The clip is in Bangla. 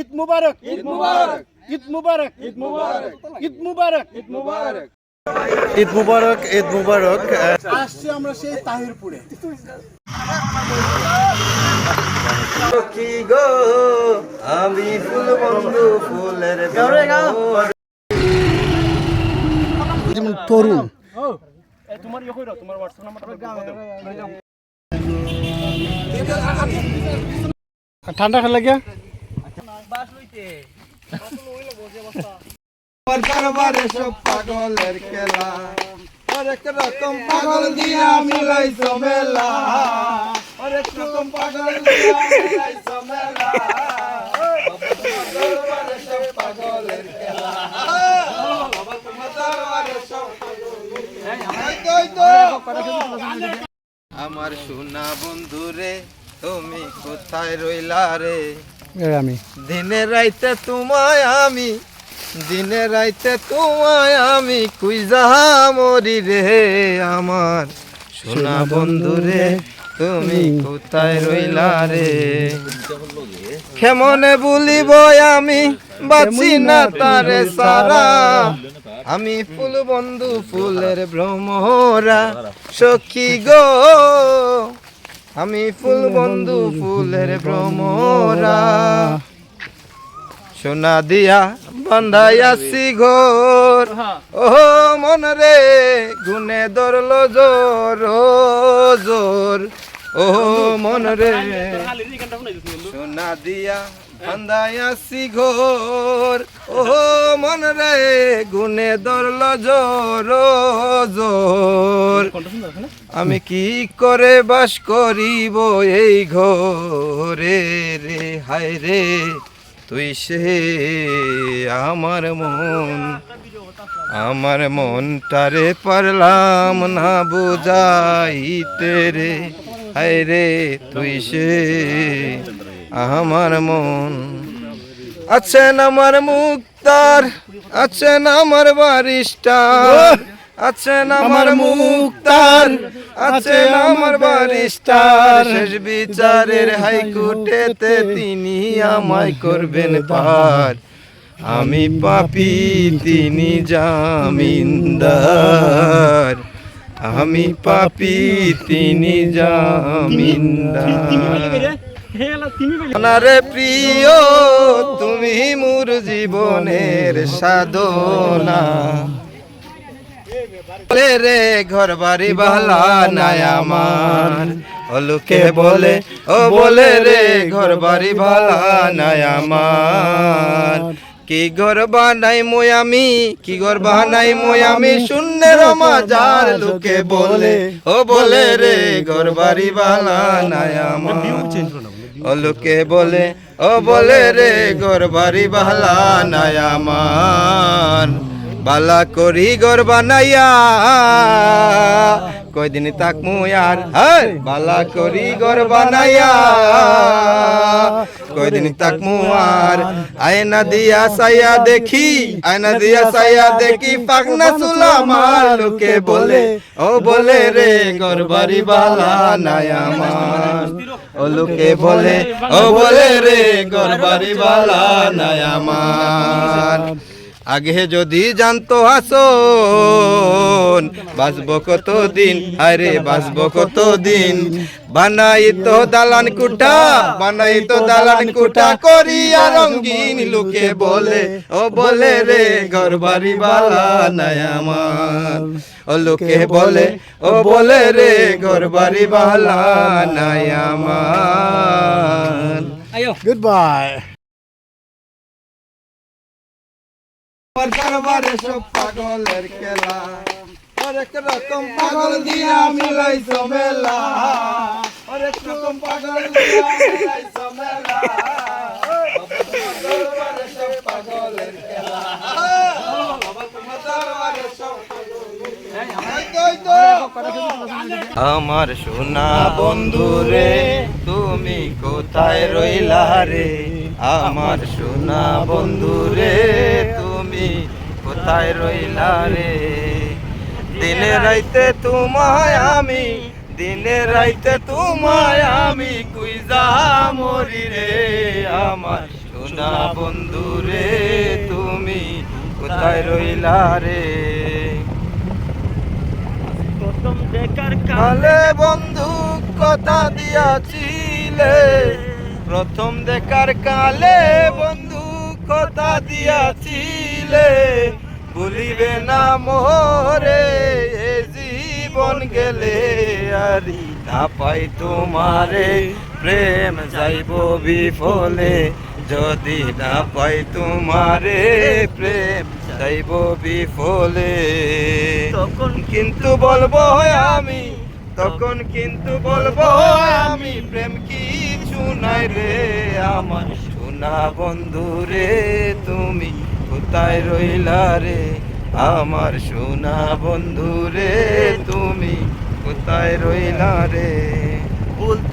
ঈদ মুবারক, ঈদ মুবারক, ঈদ মুবারক, ঈদ মুবারক, ঈদ মুবারক, ঈদ মুবারক। ঈদ মুবারক, ঈদ মুবারক। আসছি আমরা সেই তাহিরপুরে। কি গো আমি ফুল বন্ধু ফুলের যেমন তরুণ তোমার ইয়ে কইরো, তোমার হোয়াটসঅ্যাপ নাম্বারটা ঠান্ডা খেলা গিয়া বাস লইতে দরবারে সব পাগলের খেলা, হরেক রকম পাগল দিয়া মিলাইছো মেলা, হরেক রকম পাগল দিয়া মিলাইছো মেলা। দরবারে সব পাগলের খেলা, বাবা তোমার দরবারে সব আমার সোনা বন্ধুরে তুমি কোথায় রইলা রে? আমি দিনে রাইতে তোমায় আমি, দিনে রাইতে তোমায় আমি কুইজা মরি রে। আমার সোনা বন্ধুরে তুমি কোথায় রইলা রে? কেমনে বলিব আমি বাঁচি না তারে সারা, আমি ফুল বন্ধু ফুলের ভ্রমরা সখী গো, আমি ফুল বন্ধু ফুলের ভ্রমরা। সোনা দিয়া বান্ধাইয়াছি ঘর, ও মন রে গুনে ধরলো জোর জোর, ও মন রে সোনা দিয়া বান্ধাইয়াছি ঘর, ও মন রে গুনে ধরলো জোর জোর। আমি কি করে বাস করিব এই ঘরে রে? হায় রে তুই সে আমার মন, আমার মনটারে পারলাম না বুঝাইতে রে। হায় রে তুই সে আমার মন। আছেন আমার মুক্তার, আছেন আমার বারিস্টার, আছেন আমার মুক্তার, আছেন আমার বারিস্টার। শেষ বিচারের হাইকোর্টেতে তিনি আমায় করবেন পার, আমি পাপী তিনি জামিনদার, আমি পাপী তিনি জামিনদার। আপনারে প্রিয় তুমি মোর জীবনের সাধনা, রে ঘর বাড়ি বালা নাই আমার, লোকে বলে ও বলে রে ঘর বাড়ি বালা নাই আমার। কি ঘর বানাই মই আমি, কি ঘর বানাই মই আমি শূন্যের মাজার, লোকে বলে ও বলে রে ঘর বাড়ি বালা নাই আমার, লোকে বলে ও বলে রে ঘর বাড়ি বালা নাই আমার। বালা করি ঘর বানাইয়া কয়দিন তাকমু আর, হ্যাঁ বালা করি ঘর বানাইয়া কয়দিন তাকমু আর। আয়না দিয়া সাইয়া দেখি, আয়না দিয়া সাইয়া দেখি পাকনা চুলা আমার, লোকে বলে ও বলে রে ঘর বাড়ি বালা নাই আমার, ও লোকে বলে ও বলে রে ঘর বাড়ি বালা নাই আমার। আগে যদি জানতো আসন বাঁচব কতদিন, আরে বাঁচব কতদিন। বানাই তো দালান কুঠা, বানাই তো দালান কুঠা করিয়া রঙিন, লোকে বলে ও বলে রে ঘর বাড়ি বালা নাই আমার, ও লোকে বলে ও বলে রে ঘর বাড়ি বালা নাই আমার। Good bye. দরবারে সব পাগলের খেলা, হরেক রকম পাগল দিয়া মিলাইছো মেলা, হরেক রকম পাগল দিয়া মিলাইছো মেলা। দরবারে সব পাগলের খেলা, বাবা তোমার দরবারে সব আমার সোনা বন্ধুরে তুমি কোথায় রইলা রে? আমার সোনা বন্ধুরে তুমি কোথায় রইলা রে? দিনে রাইতে তোমায় আমি, দিনে রাইতে তোমায় আমি কুইজা মরি রে। আমার সোনা বন্ধু রে তুমি কোথায় রইলা রে প্রথম দেখার কালে বন্ধু কথা দিয়াছিলে প্রথম দেখার কালে বন্ধু কথা দিয়াছিলে ভুলিবে না মোরে এ জীবন গেলে আরি না পাই তোমারে প্রেম যাইব বিফলে যদি না পাই তোমারে প্রেম যাইব বিফলে তখন কিন্তু বলবো আমি তখন কিন্তু বলবো আমি প্রেম কিছু নাই রে আমার সোনা বন্ধু রে তুমি কোথায় রইলা রে আমার সোনা বন্ধু রে তুমি কোথায় রইলা রে বলতে